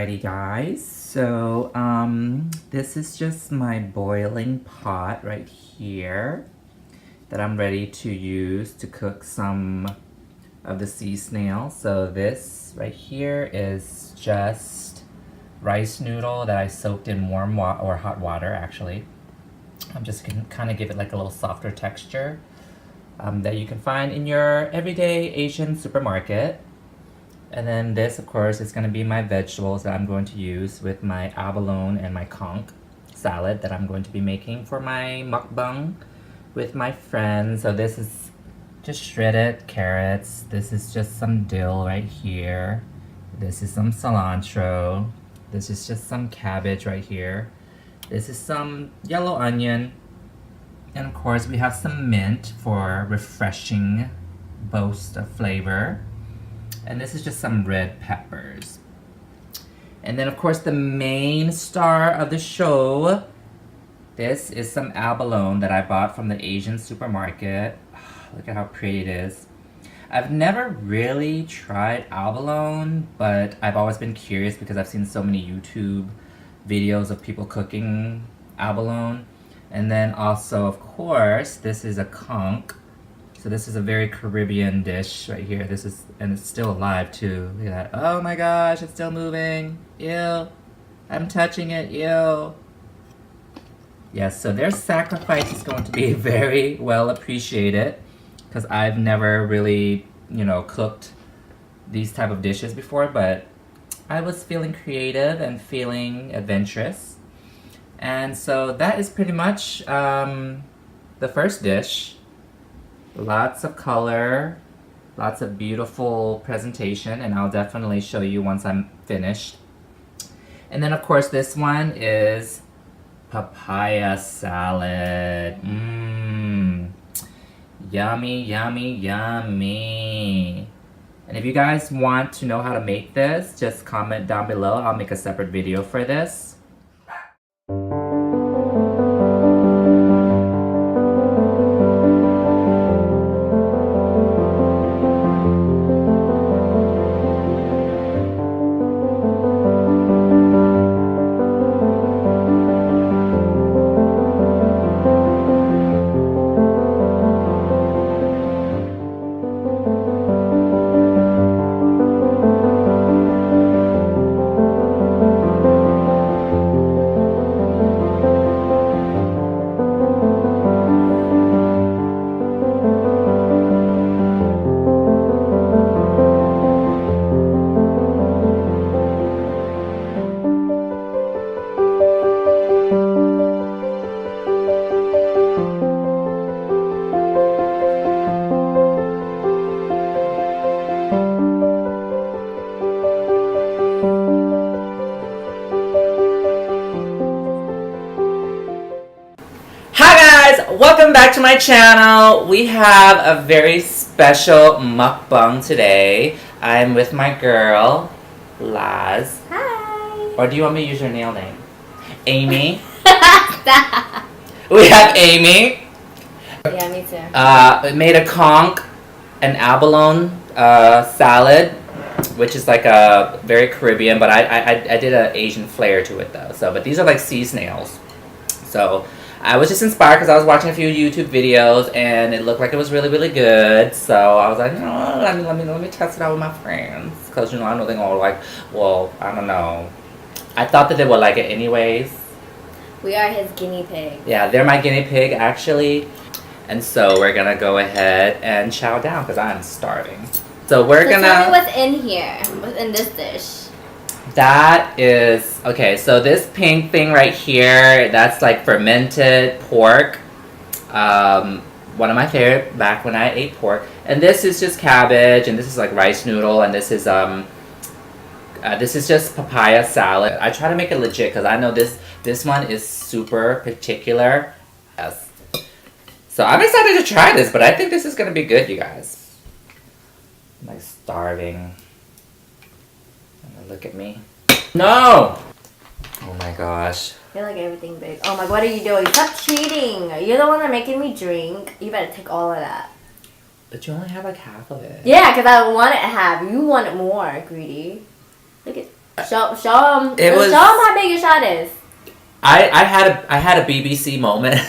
Alrighty guys, so this is just my boiling pot right here that I'm ready to use to cook some of the sea snail. So this right here is just rice noodle that I soaked in warm water, or hot water actually. I'm just gonna kind of give it like a little softer texture that you can find in your everyday Asian supermarket. And then this, of course, is going to be my vegetables that I'm going to use with my abalone and my conch salad that I'm going to be making for my mukbang with my friends. So this is just shredded carrots. This is just some dill right here. This is some cilantro. This is just some cabbage right here. This is some yellow onion. And of course, we have some mint for refreshing boost of flavor. And this is just some red peppers. And then of course the main star of the show, this is some abalone that I bought from the Asian supermarket. Look at how pretty it is. I've never really tried abalone, but I've always been curious because I've seen so many YouTube videos of people cooking abalone. And then also, of course, this is a conch. So this is a very Caribbean dish right here. This is, and it's still alive too. Look at that. Oh my gosh, it's still moving. Ew. I'm touching it. Ew. Yes, so their sacrifice is going to be very well appreciated because I've never really, cooked these type of dishes before, but I was feeling creative and feeling adventurous. And so that is pretty much the first dish. Lots of color, lots of beautiful presentation, and I'll definitely show you once I'm finished. And then of course this one is papaya salad. Yummy, yummy, yummy. And if you guys want to know how to make this, just comment down below. I'll make a separate video for this. Welcome back to my channel. We have a very special mukbang today. I'm with my girl, Laz. Hi. Or do you want me to use your nail name? Amy. We have Amy. Yeah, me too. Made a conch and abalone salad, which is like a very Caribbean, but I did an Asian flair to it though. So, but these are like sea snails. So I was just inspired because I was watching a few YouTube videos and it looked like it was really, really good. So I was like, let me test it out with my friends. Because, I know they're going to like, well, I don't know. I thought that they would like it anyways. We are his guinea pig. Yeah, they're my guinea pig actually. And so we're going to go ahead and chow down because I'm starving. So we're going to... Tell me what's in here. What's in this dish? That is, okay, so this pink thing right here, that's like fermented pork. One of my favorite back when I ate pork. And this is just cabbage, and this is like rice noodle, and this is just papaya salad. I try to make it legit because I know this one is super particular. Yes. So I'm excited to try this, but I think this is gonna be good, you guys. I'm like starving. Look at me. No! Oh my gosh. I feel like everything big. Oh my, what are you doing? Stop cheating! You're the one that making me drink. You better take all of that. But you only have like half of it. Yeah, because I want it half. You want it more, greedy. Look at Show them. It was- Show them how big your shot is. I had a BBC moment.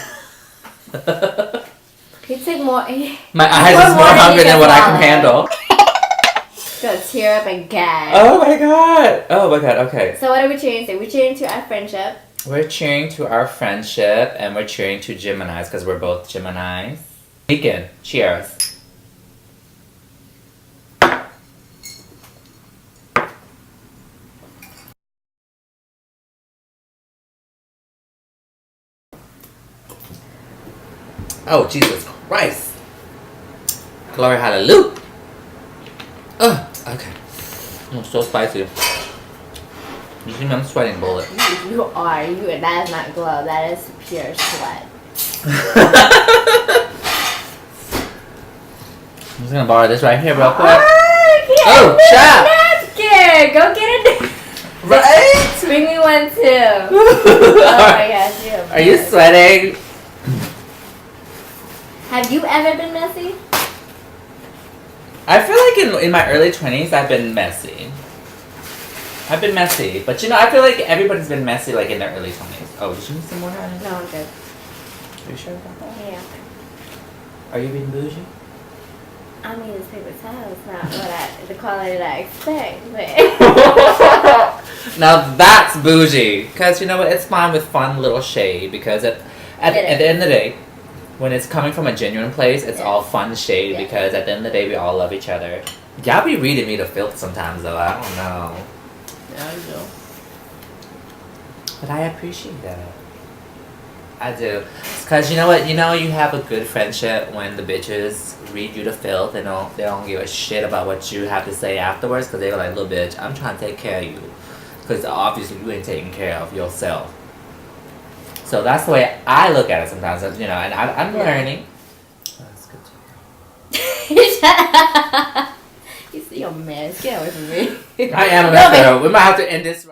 He took more. My eyes is more hungry than what I can handle. Go tear up and gag. Oh my god. Oh my god. Okay. So what are we cheering to? We're cheering to our friendship. We're cheering to our friendship and we're cheering to Geminis because we're both Geminis. Weekend. Cheers. Oh, Jesus Christ. Glory hallelujah. Okay. Oh, so spicy. You see me? I'm sweating bullet. You are. That is not glow. That is pure sweat. I'm just gonna borrow this right here real quick. Oh, chap! napkin! Go get it. Right? Bring me one too. Oh my gosh, Are you sweating? Have you ever been messy? I feel like in my early 20s, I've been messy. I've been messy. But you know, I feel like everybody's been messy like in their early 20s. Oh, did you need some more, honey? No, I'm good. Are you sure about that? Yeah. Are you being bougie? I mean, this paper towel is not the quality that I expect, but... Now that's bougie. Because you know what? It's fine with fun little shade. Because at the end of the day, when it's coming from a genuine place, it's all fun shade. Yeah. Because at the end of the day, we all love each other. Y'all be reading me to filth sometimes, though. I don't know. Yeah, I do. But I appreciate that. I do. Because you know what? You know you have a good friendship when the bitches read you to filth. They don't give a shit about what you have to say afterwards. Because they're like, little bitch, I'm trying to take care of you. Because obviously you ain't taking care of yourself. So that's the way I look at it sometimes. You know, and I'm learning. Oh, that's good too. You see your mess. Get away from me. I am a mess. We might have to end this.